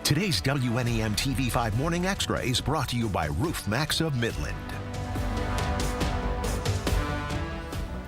Today's WNEM TV5 Morning Extra is brought to you by Roof Max of Midland.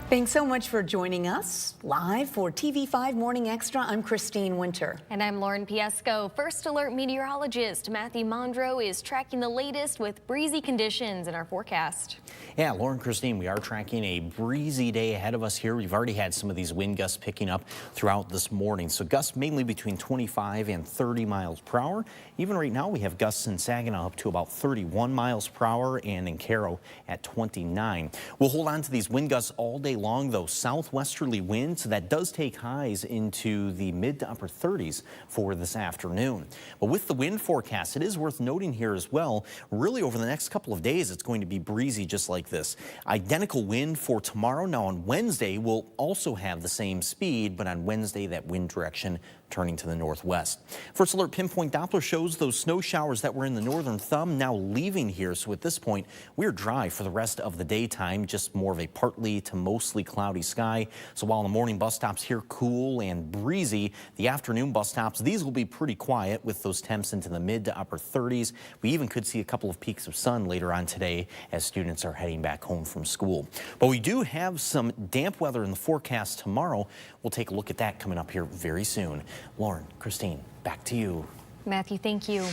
Thanks so much for joining us live for TV5 Morning Extra. I'm Christine Winter. And I'm Lauren Piesco. First Alert meteorologist Matthew Mondro is tracking the latest with breezy conditions in our forecast. Yeah, Lauren, Christine, we are tracking a breezy day ahead of us here. We've already had some of these wind gusts picking up throughout this morning. So gusts mainly between 25 and 30 miles per hour. Even right now, we have gusts in Saginaw up to about 31 miles per hour and in Caro at 29. We'll hold on to these wind gusts all day long, though. Southwesterly winds, so that does take highs into the mid to upper 30s for this afternoon. But with the wind forecast, it is worth noting here as well, really over the next couple of days, it's going to be breezy just like this. Identical wind for tomorrow. Now on Wednesday, we'll also have the same speed, but on Wednesday, that wind direction turning to the northwest. First Alert Pinpoint Doppler shows those snow showers that were in the northern thumb now leaving here. So at this point, we're dry for the rest of the daytime, just more of a partly to mostly cloudy sky. So while the morning bus stops here cool and breezy, the afternoon bus stops, these will be pretty quiet with those temps into the mid to upper 30s. We even could see a couple of peaks of sun later on today as students are heading back home from school. But we do have some damp weather in the forecast tomorrow. We'll take a look at that coming up here very soon. Lauren, Christine, back to you. Matthew, thank you.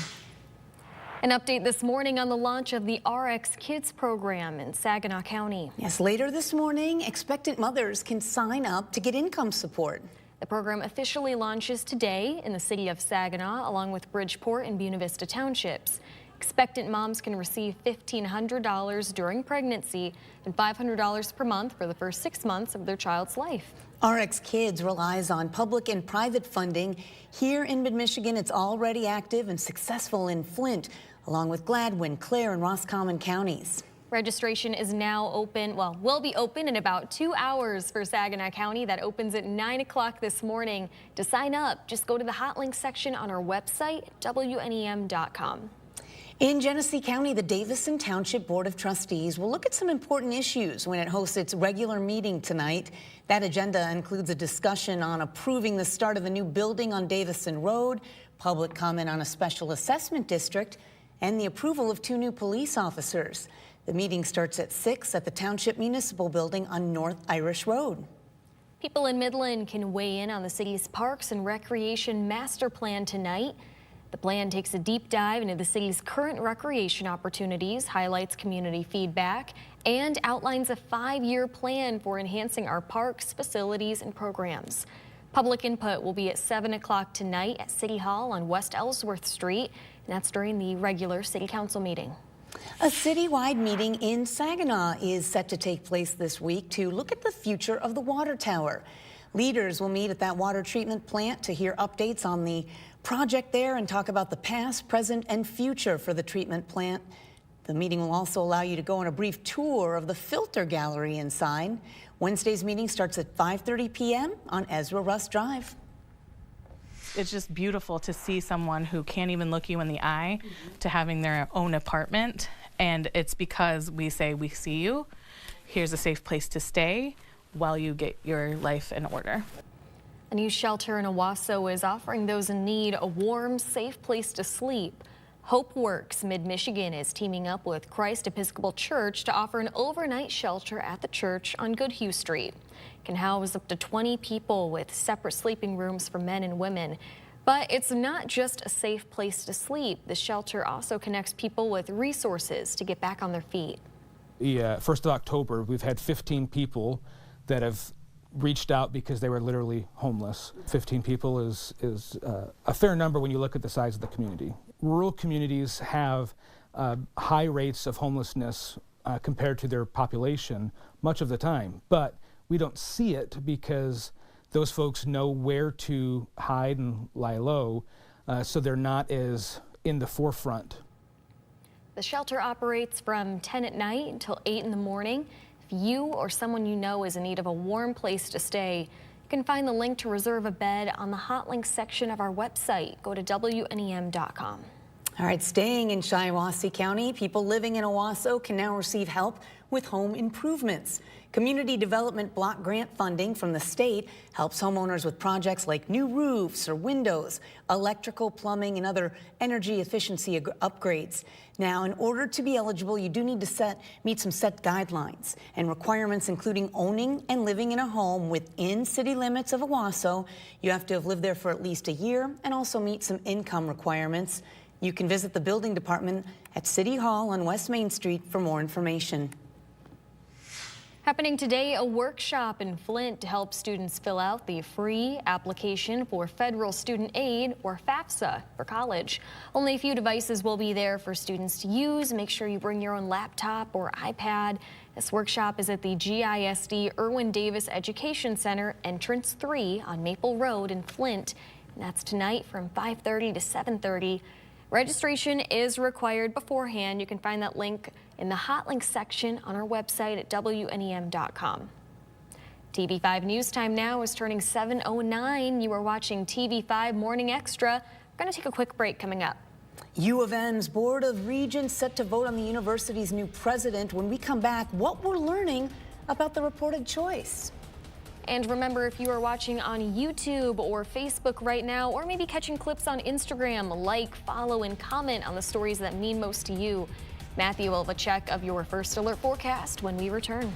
An update this morning on the launch of the RX Kids program in Saginaw County. Yes, later this morning, expectant mothers can sign up to get income support. The program officially launches today in the city of Saginaw, along with Bridgeport and Buena Vista townships. Expectant moms can receive $1,500 during pregnancy and $500 per month for the first 6 months of their child's life. RX Kids relies on public and private funding. Here in mid-Michigan, it's already active and successful in Flint, along with Gladwin, Clare, and Roscommon counties. Registration is now open, will be open in about 2 hours for Saginaw County. That opens at 9 o'clock this morning. To sign up, just go to the hot link section on our website, WNEM.com. In Genesee County, the Davison Township Board of Trustees will look at some important issues when it hosts its regular meeting tonight. That agenda includes a discussion on approving the start of a new building on Davison Road, public comment on a special assessment district, and the approval of 2 new police officers. The meeting starts at 6 at the Township Municipal Building on North Irish Road. People in Midland can weigh in on the city's Parks and Recreation Master Plan tonight. The plan takes a deep dive into the city's current recreation opportunities, highlights community feedback, and outlines a 5-year plan for enhancing our parks, facilities, and programs. Public input will be at 7 o'clock tonight at City Hall on West Ellsworth Street, and that's during the regular City Council meeting. A citywide meeting in Saginaw is set to take place this week to look at the future of the water tower. Leaders will meet at that water treatment plant to hear updates on the project there and talk about the past, present, and future for the treatment plant. The meeting will also allow you to go on a brief tour of the filter gallery inside. Wednesday's meeting starts at 5:30 p.m. on Ezra Russ Drive. It's just beautiful to see someone who can't even look you in the eye to having their own apartment. And it's because we say, we see you, here's a safe place to stay while you get your life in order. A new shelter in Owasso is offering those in need a warm, safe place to sleep. Hope Works Mid-Michigan is teaming up with Christ Episcopal Church to offer an overnight shelter at the church on Goodhue Street. It can house up to 20 people with separate sleeping rooms for men and women. But it's not just a safe place to sleep. The shelter also connects people with resources to get back on their feet. The 1st of October, we've had 15 people that have reached out because they were literally homeless. 15 people is a fair number when you look at the size of the community. Rural communities have high rates of homelessness compared to their population much of the time, but we don't see it because those folks know where to hide and lie low, so they're not as in the forefront. The shelter operates from 10 at night until 8 in the morning. If you or someone you know is in need of a warm place to stay, you can find the link to reserve a bed on the hot link section of our website. Go to WNEM.com. All right, staying in Shiawassee County, people living in Owasso can now receive help with home improvements. Community Development Block Grant funding from the state helps homeowners with projects like new roofs or windows, electrical, plumbing, and other energy efficiency upgrades. Now, in order to be eligible, you do need to meet some set guidelines and requirements, including owning and living in a home within city limits of Owasso. You have to have lived there for at least a year and also meet some income requirements. You can visit the building department at City Hall on West Main Street for more information. Happening today, a workshop in Flint to help students fill out the free application for federal student aid, or FAFSA, for college. Only a few devices will be there for students to use. Make sure you bring your own laptop or iPad. This workshop is at the GISD Irwin Davis Education Center, Entrance 3 on Maple Road in Flint. And that's tonight from 5:30 to 7:30. Registration is required beforehand. You can find that link in the hot link section on our website at WNEM.com. TV5 News Time now is turning 7:09. You are watching TV5 Morning Extra. We're going to take a quick break coming up. U of M's Board of Regents set to vote on the university's new president. When we come back, what we're learning about the reported choice. And remember, if you are watching on YouTube or Facebook right now, or maybe catching clips on Instagram, like, follow, and comment on the stories that mean most to you. Matthew will have a check of your first alert forecast when we return.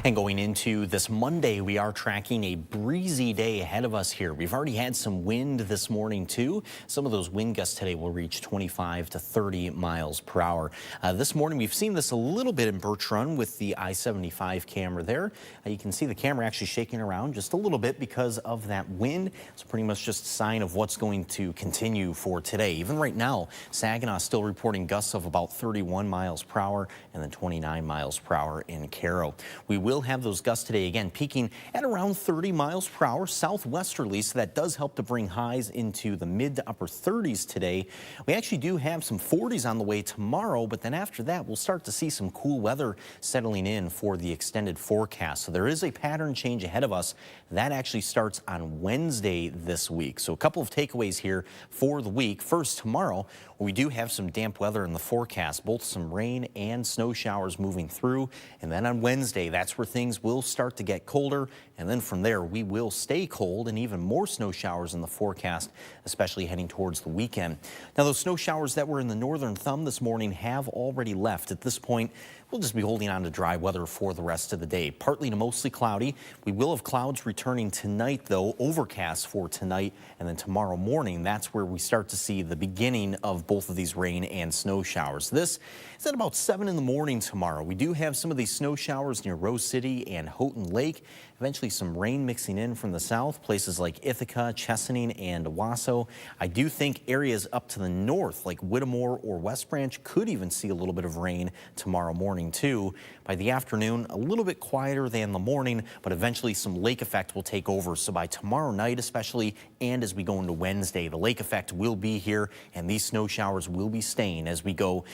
And going into this Monday, we are tracking a breezy day ahead of us here. We've already had some wind this morning, too. Some of those wind gusts today will reach 25 to 30 miles per hour. This morning, we've seen this a little bit in Birch Run with the I-75 camera there. You can see the camera actually shaking around just a little bit because of that wind. It's pretty much just a sign of what's going to continue for today. Even right now, Saginaw is still reporting gusts of about 31 miles per hour and then 29 miles per hour in Caro. We will have those gusts today, again, peaking at around 30 miles per hour southwesterly, so that does help to bring highs into the mid to upper 30s today. We actually do have some 40s on the way tomorrow, but then after that, we'll start to see some cool weather settling in for the extended forecast. So there is a pattern change ahead of us. That actually starts on Wednesday this week. So a couple of takeaways here for the week. First, tomorrow, we do have some damp weather in the forecast, both some rain and snow showers moving through. And then on Wednesday, that's where things will start to get colder. And then from there, we will stay cold and even more snow showers in the forecast, especially heading towards the weekend. Now, those snow showers that were in the northern thumb this morning have already left. At this point, we'll just be holding on to dry weather for the rest of the day. Partly to mostly cloudy. We will have clouds returning tonight, though, overcast for tonight. And then tomorrow morning, that's where we start to see the beginning of both of these rain and snow showers. This is at about 7 in the morning tomorrow. We do have some of these snow showers near Rose City and Houghton Lake. Eventually some rain mixing in from the south, places like Ithaca, Chesaning, and Owasso. I do think areas up to the north, like Whittemore or West Branch, could even see a little bit of rain tomorrow morning, too. By the afternoon, a little bit quieter than the morning, but eventually some lake effect will take over. So by tomorrow night especially, and as we go into Wednesday, the lake effect will be here, and these snow showers will be staying as we go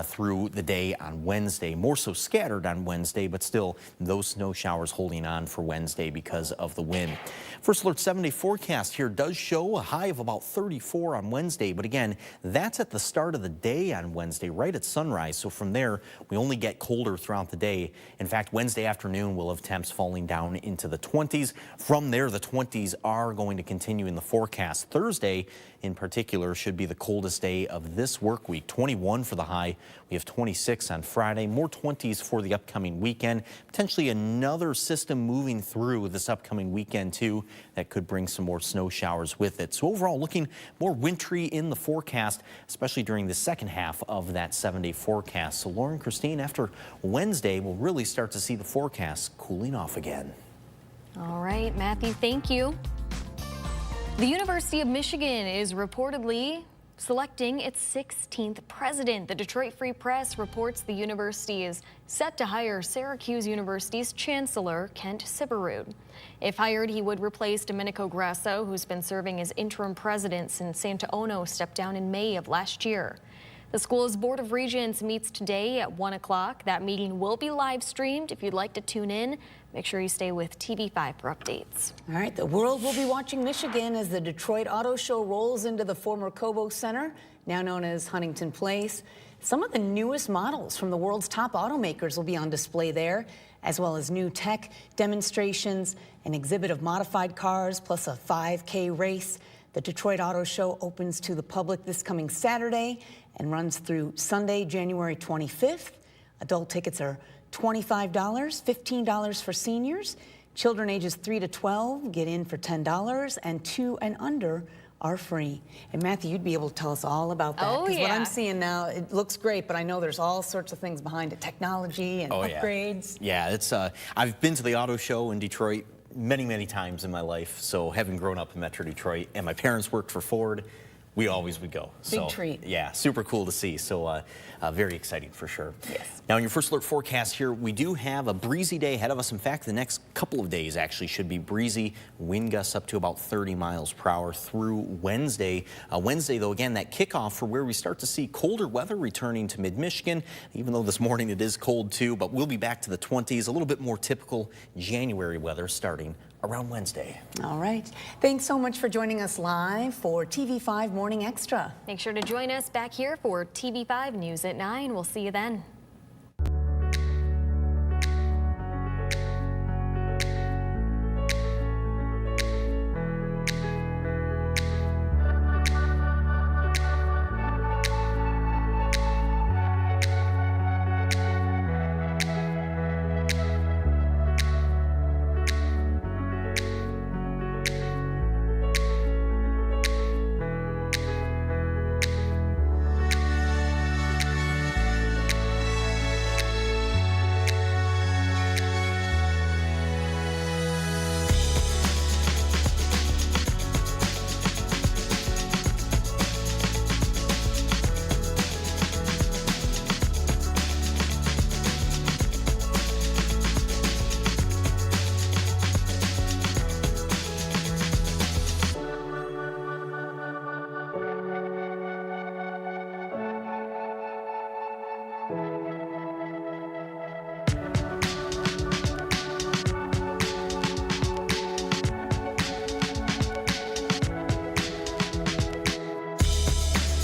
through the day on Wednesday. More so scattered on Wednesday, but still those snow showers holding on for Wednesday because of the wind. First Alert 7-day forecast here does show a high of about 34 on Wednesday, but again, that's at the start of the day on Wednesday, right at sunrise. So from there, we only get colder throughout the day. In fact, Wednesday afternoon we'll have temps falling down into the 20s. From there, the 20s are going to continue in the forecast. Thursday, in particular, should be the coldest day of this work week. 21 for the high. We have 26 on Friday. More 20s for the upcoming weekend. Potentially another system moving through this upcoming weekend, too, that could bring some more snow showers with it. So overall, looking more wintry in the forecast, especially during the second half of that 7-day forecast. So Lauren, Christine, after Wednesday, we'll really start to see the forecast cooling off again. All right, Matthew, thank you. The University of Michigan is reportedly selecting its 16th president. The Detroit Free Press reports the university is set to hire Syracuse University's chancellor, Kent Syverud. If hired, he would replace Domenico Grasso, who's been serving as interim president since Santa Ono stepped down in May of last year. The school's Board of Regents meets today at 1 o'clock. That meeting will be live streamed. If you'd like to tune in, make sure you stay with TV5 for updates. All right, the world will be watching Michigan as the Detroit Auto Show rolls into the former Cobo Center, now known as Huntington Place. Some of the newest models from the world's top automakers will be on display there, as well as new tech demonstrations, an exhibit of modified cars, plus a 5K race. The Detroit Auto Show opens to the public this coming Saturday and runs through Sunday, January 25th. Adult tickets are $25, $15 for seniors. Children ages 3 to 12 get in for $10, and 2 and under are free. And Matthew, you'd be able to tell us all about that. Oh, yeah. What I'm seeing now, it looks great, but I know there's all sorts of things behind it, technology and upgrades. Yeah, it's I've been to the auto show in Detroit many times in my life. So having grown up in Metro Detroit, and my parents worked for Ford, we always would go. Big treat. Yeah, super cool to see. So very exciting for sure. Yes. Now in your first alert forecast here, we do have a breezy day ahead of us. In fact, the next couple of days actually should be breezy. Wind gusts up to about 30 miles per hour through Wednesday. Wednesday, though, again, that kickoff for where we start to see colder weather returning to mid-Michigan, even though this morning it is cold too, but we'll be back to the 20s, a little bit more typical January weather starting around Wednesday. All right. Thanks so much for joining us live for TV5 Morning Extra. Make sure to join us back here for TV5 News at 9. We'll see you then.